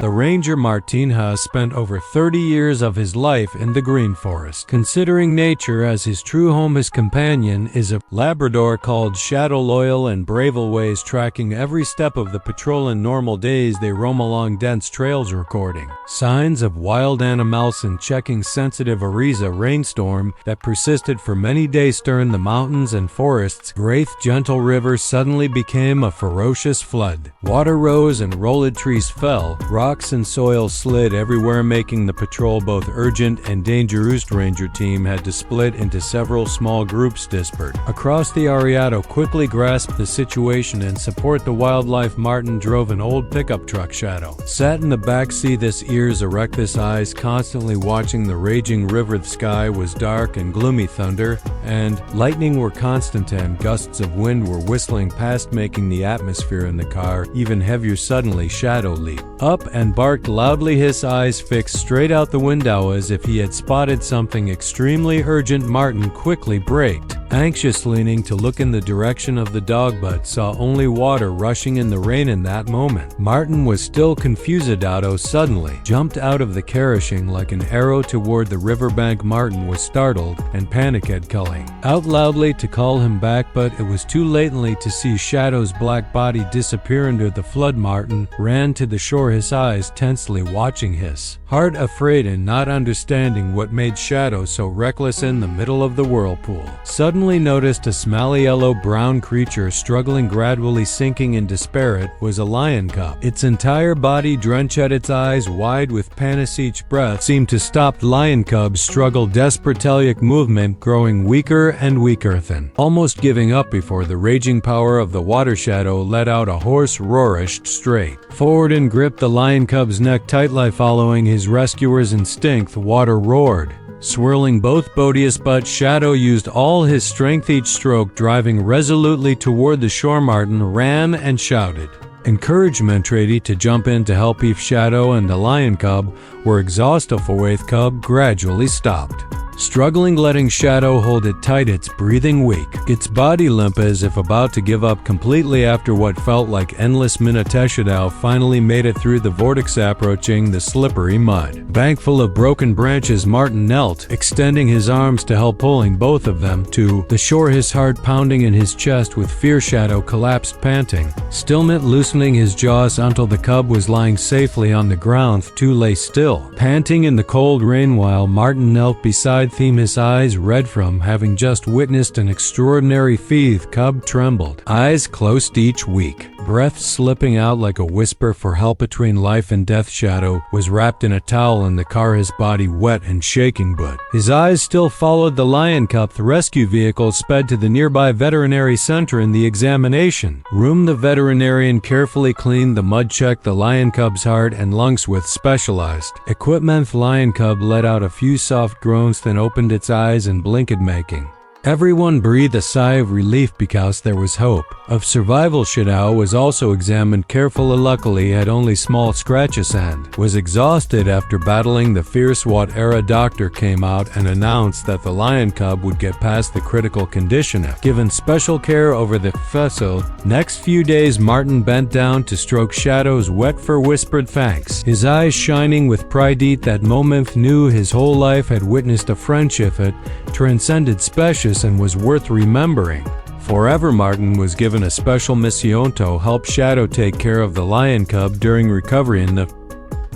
The Ranger Martin has spent over 30 years of his life in the green forest. Considering nature as his true home, his companion is a Labrador called Shadow, loyal and brave, always tracking every step of the patrol. In normal days, they roam along dense trails recording signs of wild animals and checking sensitive Ariza rainstorm that persisted for many days. Stirring the mountains and forests, great gentle river suddenly became a ferocious flood. Water rose and rolled trees fell, rocks and soil slid everywhere, making the patrol both urgent and dangerous. Ranger team had to split into several small groups dispersed across the area to quickly grasp the situation and support the wildlife. Martin drove an old pickup truck. Shadow sat in the back seat, his ears erect, his eyes constantly watching the raging river. The sky was dark and gloomy, thunder and lightning were constant, and gusts of wind were whistling past, making the atmosphere in the car even heavier. Suddenly, Shadow leaped up and barked loudly, his eyes fixed straight out the window as if he had spotted something extremely urgent. Martin quickly braked, anxious, leaning to look in the direction of the dog, but saw only water rushing in the rain. In that moment, Martin was still confused. Shadow suddenly jumped out of the carriage like an arrow toward the riverbank. Martin was startled and panicked, calling out loudly to call him back, but it was too late to see Shadow's black body disappear under the flood. Martin ran to the shore, his eyes tensely watching, his heart afraid and not understanding what made Shadow so reckless in the middle of the whirlpool. Suddenly noticed a smelly yellow-brown creature struggling, gradually sinking in despair. It was a lion cub, its entire body drenched, its eyes wide with panic. Each breath seemed to stop. Lion cub struggled, desperate movement growing weaker and weaker, then almost giving up before the raging power of the water. Shadow let out a hoarse roar, rushed straight forward and gripped the lion cub's neck tightly. Following his rescuer's instinct, the water roared, swirling both bodies, but Shadow used all his strength, each stroke driving resolutely toward the shore. Martin ran and shouted encouragement ready to jump in to help. If Shadow and the lion cub were exhausted, the cub gradually stopped struggling, letting Shadow hold it tight, its breathing weak, its body limp as if about to give up completely. After what felt like endless minutes, Shadow finally made it through the vortex, approaching the slippery mud bank full of broken branches. Martin knelt, extending his arms to help, pulling both of them to the shore, his heart pounding in his chest with fear. Shadow collapsed, panting, still loosening his jaws until the cub was lying safely on the ground. To lay still, panting in the cold rain, while Martin knelt beside him, his eyes red from having just witnessed an extraordinary feat. Cub trembled, eyes closed, each weak breath slipping out like a whisper for help. Between life and death, Shadow was wrapped in a towel in the car, his body wet and shaking, but his eyes still followed the lion cub. The rescue vehicle sped to the nearby veterinary center. In the examination room, the veterinarian carefully cleaned the mud, checked the lion cub's heart and lungs with specialized equipment. The lion cub let out a few soft groans, then opened its eyes and blinked, making everyone breathed a sigh of relief because there was hope of survival. Shadow was also examined carefully. Luckily, had only small scratches and was exhausted. After battling the fierce what-era, doctor came out and announced that the lion cub would get past the critical condition if given special care over the vessel. Next few days, Martin bent down to stroke Shadow's wet fur, whispered thanks, his eyes shining with pride. At that moment, knew his whole life had witnessed a friendship that transcended species and was worth remembering forever. Martin was given a special mission to help Shadow take care of the lion cub during recovery in the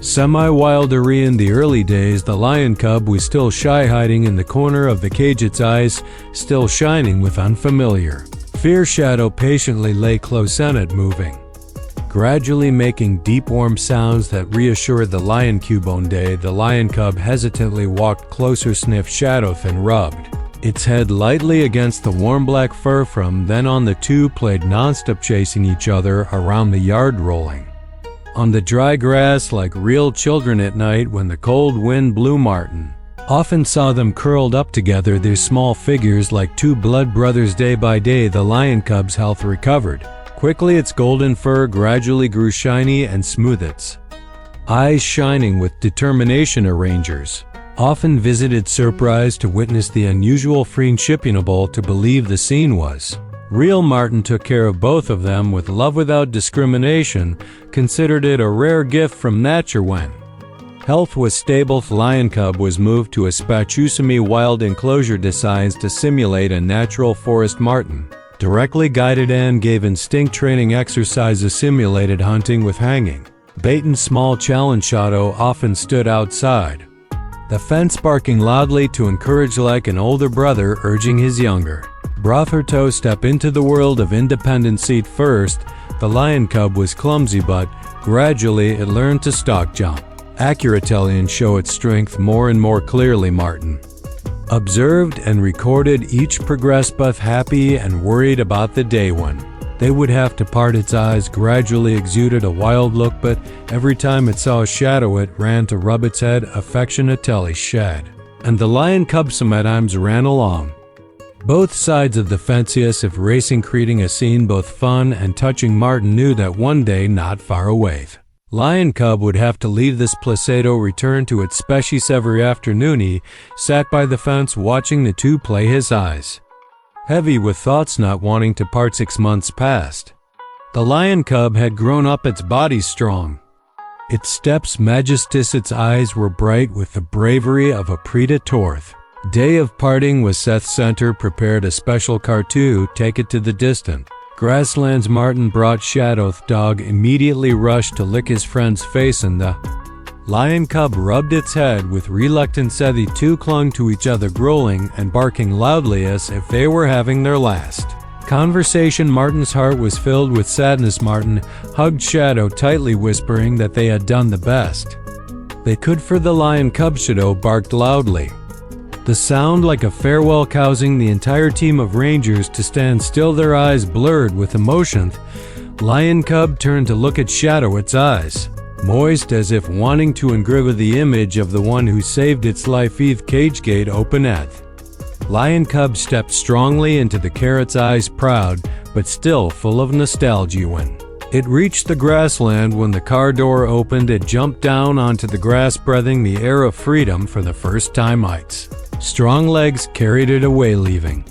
semi-wild area. In the early days, the lion cub was still shy, hiding in the corner of the cage, its eyes still shining with unfamiliar fear. Shadow patiently lay close in it, moving, gradually making deep warm sounds that reassured the lion cub. One day, the lion cub hesitantly walked closer, sniffed Shadow, then rubbed its head lightly against the warm black fur. From then on, the two played nonstop, chasing each other around the yard, rolling on the dry grass like real children. At night, when the cold wind blew, Martin often saw them curled up together, their small figures like two blood brothers. Day by day, the lion cub's health recovered quickly. Its golden fur gradually grew shiny and smooth, its eyes shining with determination. Rangers often visited, surprised to witness the unusual friendship, unable to believe the scene was Real Martin took care of both of them with love without discrimination, considered it a rare gift from nature when health was stable. The lion cub was moved to a Spatucemi wild enclosure designed to simulate a natural forest marten. Directly guided and gave instinct training exercises, simulated hunting with hanging bait and small challenge. Shadow often stood outside the fence barking loudly to encourage, like an older brother urging his younger brother to step into the world of independence. At first, the lion cub was clumsy, but gradually it learned to stalk, jump accurately, and show its strength more and more clearly. Martin observed and recorded each progress, both happy and worried about the day when they would have to part. Its eyes gradually exuded a wild look, but every time it saw a shadow it ran to rub its head affectionately. Shed and the lion cub sometimes ran along both sides of the fence as if racing, creating a scene both fun and touching. Martin knew that one day, not far away, lion cub would have to leave this placedo, return to its species. Every afternoon he sat by the fence watching the two play, his eyes heavy with thoughts, not wanting to part. 6 months passed. The lion cub had grown up, its body strong, its steps majestic, its eyes were bright with the bravery of a predator. Day of parting was Seth Center prepared a special car to take it to the distant grasslands. Martin brought Shadow. The dog immediately rushed to lick his friend's face, and the lion cub rubbed its head with reluctance. The two clung to each other, growling and barking loudly as if they were having their last conversation. Martin's heart was filled with sadness. Martin hugged Shadow tightly, whispering that they had done the best they could for the lion cub. Shadow barked loudly, the sound like a farewell, causing the entire team of rangers to stand still, their eyes blurred with emotion. Lion cub turned to look at Shadow, its eyes moist as if wanting to engrave the image of the one who saved its life. Eve cage gate open at lion cub stepped strongly into the carrot's eyes, proud but still full of nostalgia. When it reached the grassland, when the car door opened, it jumped down onto the grass, breathing the air of freedom for the first time. Its strong legs carried it away, leaving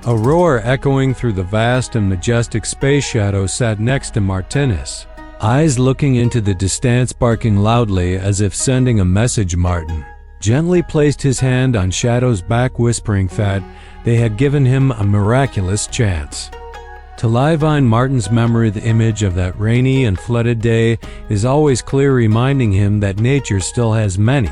a roar echoing through the vast and majestic space. Shadow sat next to Martinez, eyes looking into the distance, barking loudly as if sending a message. Martin gently placed his hand on Shadow's back, whispering that they had given him a miraculous chance to live on. Martin's memory, the image of that rainy and flooded day, is always clear, reminding him that nature still has many